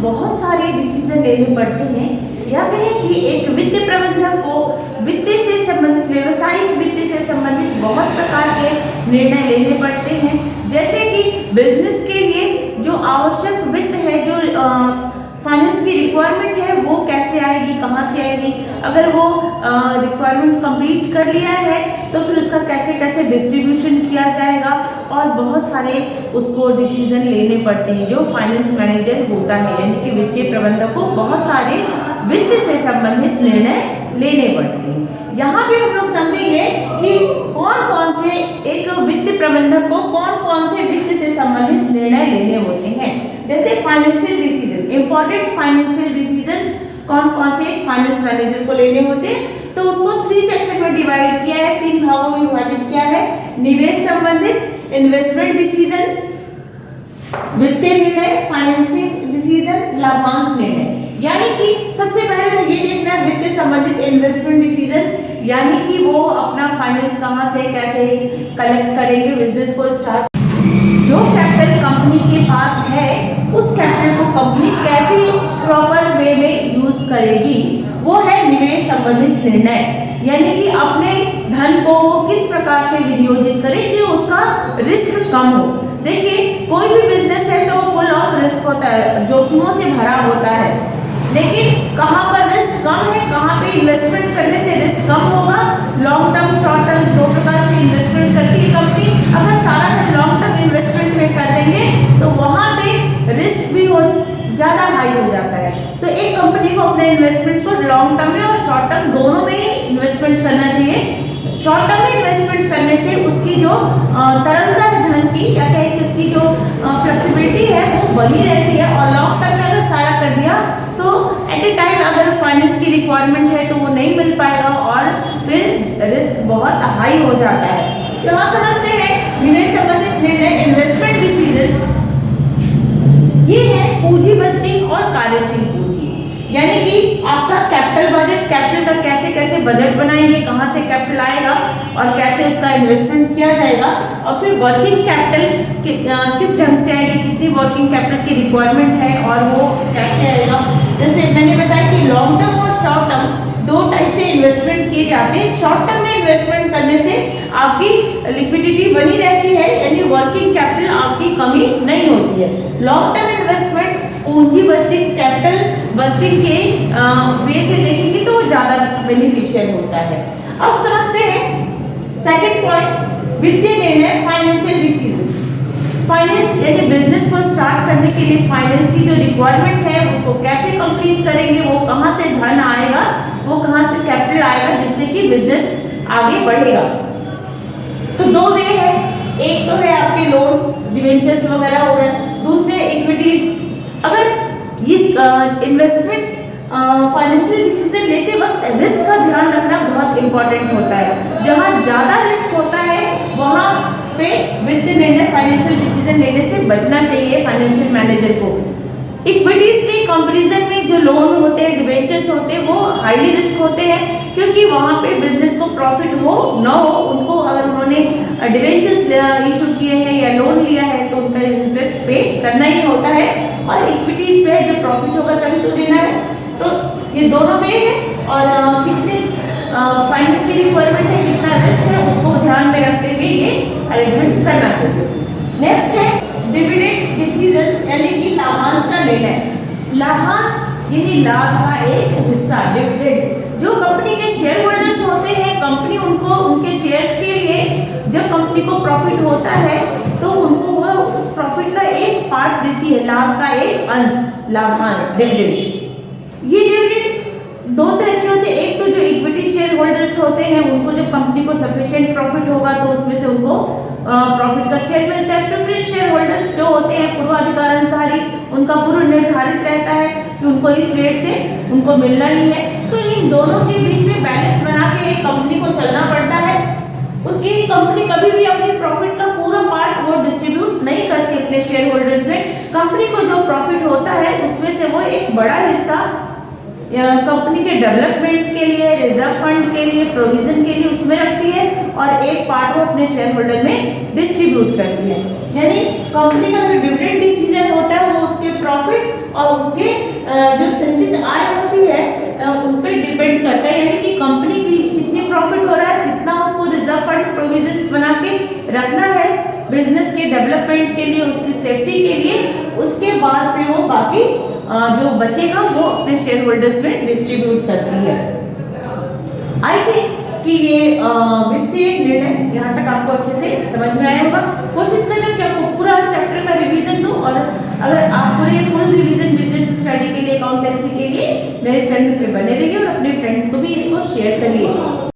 बहुत सारे डिसीजन लेने पड़ते हैं, या कहें कि एक वित्त प्रबंधक को वित्त से संबंधित, व्यवसायिक वित्त से संबंधित बहुत प्रकार के निर्णय लेने पड़ते हैं। जैसे कि बिजनेस के लिए जो आवश्यक वित्त है, जो फाइनेंस की रिक्वायरमेंट है, वो कैसे आएगी, कहाँ से आएगी। अगर वो रिक्वायरमेंट कंप्लीट कर लिया है तो फिर उसका कैसे कैसे डिस्ट्रीब्यूशन किया जाएगा, और बहुत सारे उसको डिसीजन लेने पड़ते हैं जो फाइनेंस मैनेजर होता है, यानी कि वित्तीय प्रबंधक को बहुत सारे वित्त से संबंधित निर्णय लेने पड़ते हैं। यहाँ पे हम लोग समझेंगे कि कौन कौन से एक वित्त प्रबंधक को कौन कौन से वित्त से संबंधित निर्णय लेने होते हैं। जैसे financial decision, important financial decision कौन कौन से एक फाइनेंस मैनेजर को लेने होते हैं, तो उसको 3 सेक्शन में डिवाइड किया है, 3 भागों में विभाजित किया है। निवेश संबंधित, इन्वेस्टमेंट डिसीजन, वित्तीय निर्णय, फाइनेंशियल डिसीजन, लाभांश निर्णय। यानी कि सबसे पहले तो ये देखना वित्त संबंधित इन्वेस्टमेंट डिसीजन, यानी कि वो अपना फाइनेंस कहाँ से कैसे कलेक्ट करेंगे बिजनेस को स्टार्ट। जो कैपिटल कंपनी के पास है उस कैपिटल को कंपनी कैसे प्रॉपर वे में यूज करेगी, वो है निवेश संबंधित निर्णय। यानी कि अपने धन को वो किस प्रकार से विनियोजित करे कि उसका रिस्क कम हो। देखिए, कोई भी बिजनेस है तो फुल ऑफ रिस्क होता है, जोखिमों से भरा होता है, लेकिन कहाँ पर रिस्क कम है, कहाँ पे इन्वेस्टमेंट करने से रिस्क कम होगा। लॉन्ग टर्म, शॉर्ट टर्म, 2 प्रकार से इन्वेस्टमेंट करती है कंपनी। अगर सारा धन लॉन्ग टर्म इन्वेस्टमेंट में कर देंगे तो वहाँ पे रिस्क भी ज़्यादा हाई हो जाता है। तो एक कंपनी को अपने इन्वेस्टमेंट को लॉन्ग टर्म में और शॉर्ट टर्म दोनों में ही इन्वेस्टमेंट करना चाहिए। शॉर्ट टर्म में इन्वेस्टमेंट करने से उसकी जो तरलता है धन की, या कहें कि उसकी जो फ्लेक्सिबिलिटी है वो बनी रहती है, और लॉन्ग टर्म में अगर सारा कर दिया तो एट ए टाइम अगर फाइनेंस की रिक्वायरमेंट है तो वो नहीं मिल पाएगा और फिर रिस्क बहुत हाई हो जाता है। तो हम समझते हैं निवेश संबंधित निर्णय, इन्वेस्टमेंट डिसीजंस, ये है पूंजी बजटिंग और कार्यशील पूंजी। यानी कि आपका कैपिटल बजट, कैपिटल का कैसे कैसे बजट बनाएंगे, कहाँ से कैपिटल आएगा और कैसे उसका इन्वेस्टमेंट किया जाएगा, और फिर वर्किंग कैपिटल किस ढंग से आएगी, कितनी वर्किंग कैपिटल की रिक्वायरमेंट है और वो कैसे आएगा। जैसे मैंने बताया कि लॉन्ग टर्म और शॉर्ट टर्म 2 टाइप से इन्वेस्टमेंट किए जाते हैं। शॉर्ट टर्म में इन्वेस्टमेंट करने से आपकी लिक्विडिटी बनी रहती है, यानी वर्किंग कैपिटल आपकी कमी नहीं होती है। लॉन्ग टर्म इन्वेस्टमेंट पूंजी बजटिंग, कैपिटल बजटिंग के वे से देखेंगे तो वो ज़्यादा बेनिफिशियल होता है। अब समझते हैं सेकंड पॉइंट, वित्तीय निर्णय, फाइनेंशियल डिसीजन। फाइनेंस यानी बिजनेस को स्टार्ट करने के लिए फाइनेंस की जो रिक्वायरमेंट है उसको कैसे कंप्लीट करेंगे, वो कहाँ से धन आएगा, वो कहाँ से कैपिटल आएगा, जिससे कि बिजनेस आगे बढ़ेगा। तो 2 वे है, एक तो है आपके लोन, डिवेंचर्स वगैरह हो गए, दूसरे इक्विटीज। अगर ये इन्वेस्टमेंट फाइनेंशियल डिसीजन लेते वक्त रिस्क का ध्यान रखना बहुत इंपॉर्टेंट होता है। जहाँ ज़्यादा रिस्क होता है वहाँ पे वित्त निर्णय, फाइनेंशियल डिसीजन लेने से बचना चाहिए फाइनेंशियल मैनेजर को। इक्विटीज के कंपैरिजन में जो लोन होते हैं, डिवेंचर्स होते हैं, वो हाईली रिस्क होते हैं, क्योंकि वहाँ पे बिजनेस को प्रॉफिट हो ना हो, उनको अगर उन्होंने डिवेंचर्स इशू किए हैं या लोन लिया है तो उनका इंटरेस्ट पे करना ही होता है, और इक्विटीज पे जो प्रॉफिट होगा तभी तो देना है। तो ये दोनों में है, और कितने फाइनेंस की रिक्वायरमेंट है, कितना रिस्क है, उसको ध्यान में रखते हुए ये अरेंजमेंट करना चाहिए। नेक्स्ट है डिविडेंड डिसीजन, यानी कि लाभांश का निर्णय। लाभांश यानी लाभ का एक हिस्सा, डिविडेंड। जो कंपनी के शेयर होल्डर्स होते हैं, कंपनी उनको उनके शेयर्स के लिए जब कंपनी को प्रॉफिट होता है तो उनको वो उस प्रॉफिट का एक पार्ट देती है, लाभ का एक अंश, लाभांश, डिविडेंड। ये डिविडेंड 2 तरह के होते हैं। एक तो जो इक्विटी शेयर होल्डर्स होते हैं उनको जब कंपनी को सफिशिएंट प्रॉफिट होगा तो उसमें से उनको प्रॉफिट का शेयर मिलता है। प्रेफरेंस शेयर होल्डर्स जो होते हैं पूर्वाधिकार अंशधारी, उनका पूर्व निर्धारित रहता है कि उनको इस रेट से उनको मिलना ही है। तो इन दोनों के बीच में बैलेंस बना के एक कंपनी को चलना पड़ता है। उसकी कंपनी कभी भी अपनी प्रॉफिट का पूरा पार्ट वो डिस्ट्रीब्यूट नहीं करती अपने शेयर होल्डर्स में। कंपनी को जो प्रॉफिट होता है उसमें से वो एक बड़ा हिस्सा कंपनी के डेवलपमेंट के लिए, रिजर्व फंड के लिए, प्रोविजन के लिए उसमें रखती है, और एक पार्ट वो अपने शेयर होल्डर में डिस्ट्रीब्यूट करती है। यानी कंपनी का जो डिविडेंड डिसीजन होता है वो उसके प्रॉफिट और उसके जो संचित आय होती है उन पे डिपेंड करता है, यानी कि कंपनी की कितनी प्रॉफिट हो रहा है, कितना उसको रिजर्व फंड प्रोविजंस बना के रखना है बिजनेस के डेवलपमेंट के लिए, उसकी सेफ्टी के लिए। उसके बाद फिर वो बाकी जो बचेगा वो अपने शेयर होल्डर्स में डिस्ट्रीब्यूट करती है। आई थिंक कि ये वित्तीय निर्णय यहाँ तक आपको अच्छे से समझ में आया होगा। कोशिश करना कि आपको पूरा चैप्टर का रिवीजन दूं, और अगर आप पूरे फुल रिवीजन बिजनेस स्टडी के लिए, अकाउंटेंसी के लिए मेरे चैनल पे बने रहिए और अपने फ्रेंड्स को भी इसको शेयर करिए।